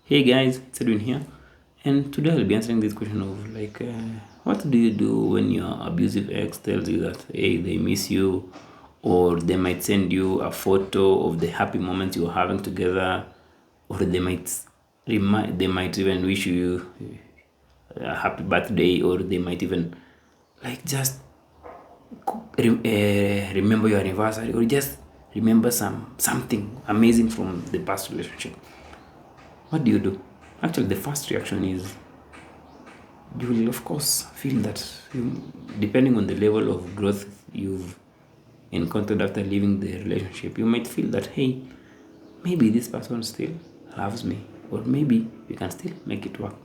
Hey guys, it's Edwin here, and today I'll be answering this question of what do you do when your abusive ex tells you that hey, they miss you, or they might send you a photo of the happy moments you were having together, or they might even wish you a happy birthday, or they might even just remember your anniversary, or just remember something amazing from the past relationship. What do you do? Actually, the first reaction is you will, of course, feel that depending on the level of growth you've encountered after leaving the relationship, you might feel that, hey, maybe this person still loves me, or maybe we can still make it work.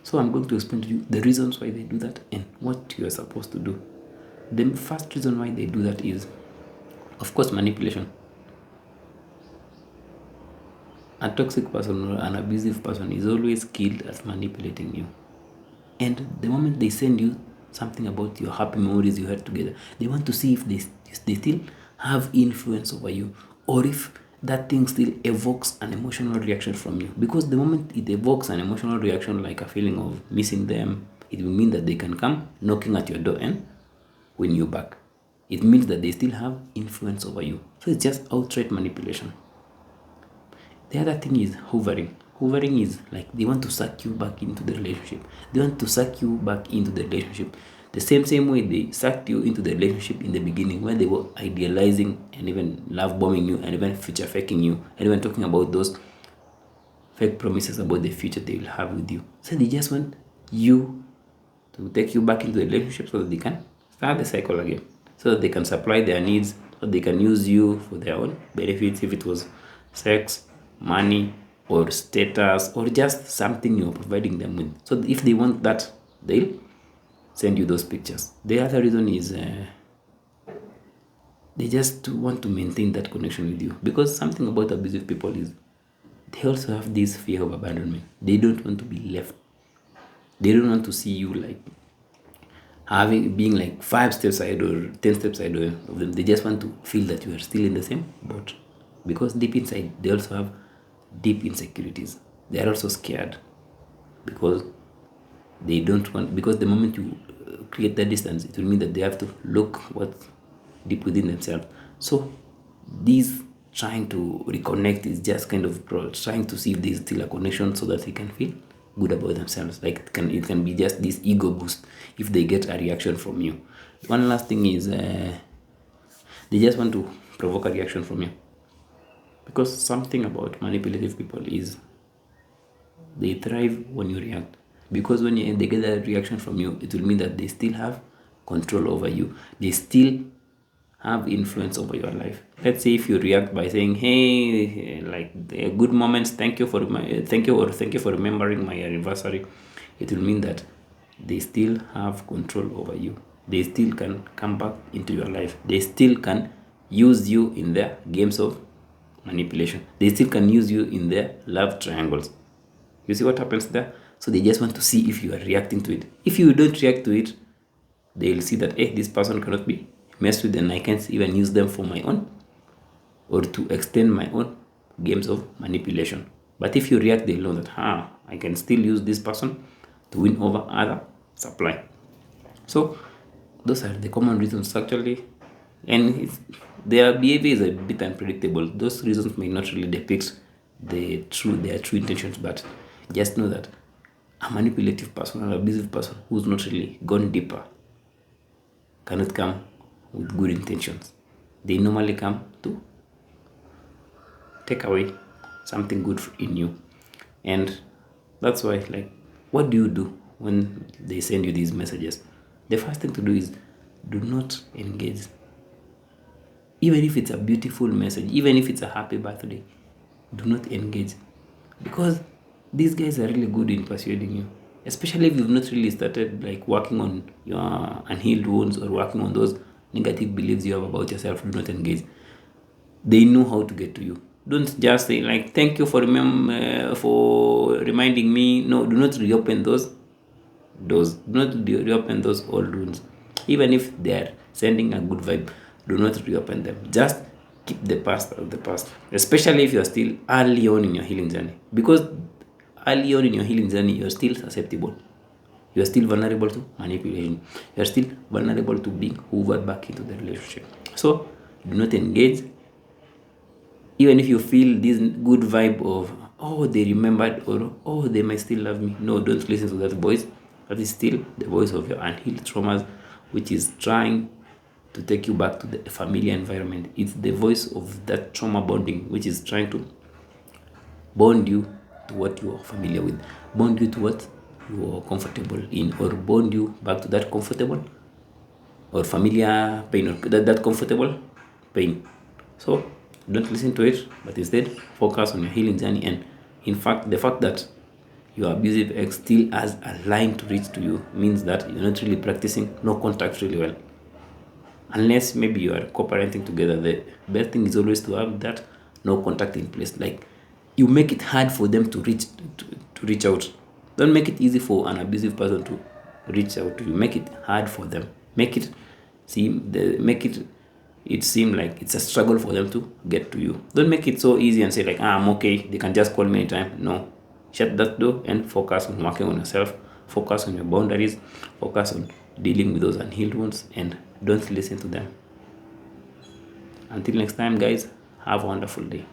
So, I'm going to explain to you the reasons why they do that and what you are supposed to do. The first reason why they do that is, of course, manipulation. A toxic person or an abusive person is always skilled at manipulating you. And the moment they send you something about your happy memories you had together, they want to see if they still have influence over you, or if that thing still evokes an emotional reaction from you. Because the moment it evokes an emotional reaction, like a feeling of missing them, it will mean that they can come knocking at your door and win you back. It means that they still have influence over you. So it's just outright manipulation. The other thing is hoovering. Hoovering is like they want to suck you back into the relationship. They want to suck you back into the relationship. The same way they sucked you into the relationship in the beginning, when they were idealizing and even love bombing you and even future faking you and even talking about those fake promises about the future they will have with you. So they just want you to take you back into the relationship so that they can start the cycle again. So that they can supply their needs, so they can use you for their own benefits, if it was sex, money, or status, or just something you're providing them with. So if they want that, they'll send you those pictures. The other reason is they just want to maintain that connection with you. Because something about abusive people is they also have this fear of abandonment. They don't want to be left. They don't want to see you being like 5 steps ahead or 10 steps ahead of them. They just want to feel that you are still in the same boat. Because deep inside, they also have deep insecurities. They are also scared because they don't want, because the moment you create that distance, it will mean that they have to look what's deep within themselves. So this trying to reconnect is just kind of trying to see if there's still a connection so that they can feel good about themselves. Like it can be just this ego boost if they get a reaction from you. One last thing is they just want to provoke a reaction from you. Because something about manipulative people is they thrive when you react. Because when they get a reaction from you, it will mean that they still have control over you. They still have influence over your life. Let's say if you react by saying, "Hey, good moments. Thank you for remembering my anniversary," it will mean that they still have control over you. They still can come back into your life. They still can use you in their games of manipulation. They still can use you in their love triangles. You see what happens there? So they just want to see if you are reacting to it. If you don't react to it, they'll see that, hey, this person cannot be messed with, and I can't even use them for my own or to extend my own games of manipulation. But if you react, they'll know that, I can still use this person to win over other supply. So those are the common reasons actually, and their behavior is a bit unpredictable. Those reasons may not really depict their true intentions, but just know that a manipulative person, an abusive person who's not really gone deeper cannot come with good intentions. They normally come to take away something good in you. And that's why, what do you do when they send you these messages? The first thing to do is do not engage. Even if it's a beautiful message, even if it's a happy birthday, do not engage. Because these guys are really good in persuading you. Especially if you've not really started working on your unhealed wounds or working on those negative beliefs you have about yourself. Do not engage. They know how to get to you. Don't just say thank you for reminding me. No, do not reopen those doors. Do not reopen those old wounds. Even if they are sending a good vibe, do not reopen them. Just keep the past out of the past, especially if you are still early on in your healing journey. Because early on in your healing journey, you're still susceptible. You are still vulnerable to manipulation. You are still vulnerable to being hoovered back into the relationship. So do not engage. Even if you feel this good vibe of, oh, they remembered, or oh, they might still love me. No, don't listen to that voice. That is still the voice of your unhealed traumas, which is trying to take you back to the familiar environment. It's the voice of that trauma bonding, which is trying to bond you to what you are familiar with, bond you to what you are comfortable in, or bond you back to that comfortable or familiar pain, or that comfortable pain. So don't listen to it, but instead focus on your healing journey. And in fact, the fact that your abusive ex still has a line to reach to you means that you're not really practicing no contact really well. Unless maybe you are co-parenting together, the best thing is always to have that no contact in place. Like, you make it hard for them to reach out. Don't make it easy for an abusive person to reach out to you. Make it hard for them. Make it seem like it's a struggle for them to get to you. Don't make it so easy and say like, I'm okay, they can just call me anytime. No. Shut that door and focus on working on yourself. Focus on your boundaries. Focus on dealing with those unhealed wounds, and don't listen to them. Until next time, guys, have a wonderful day.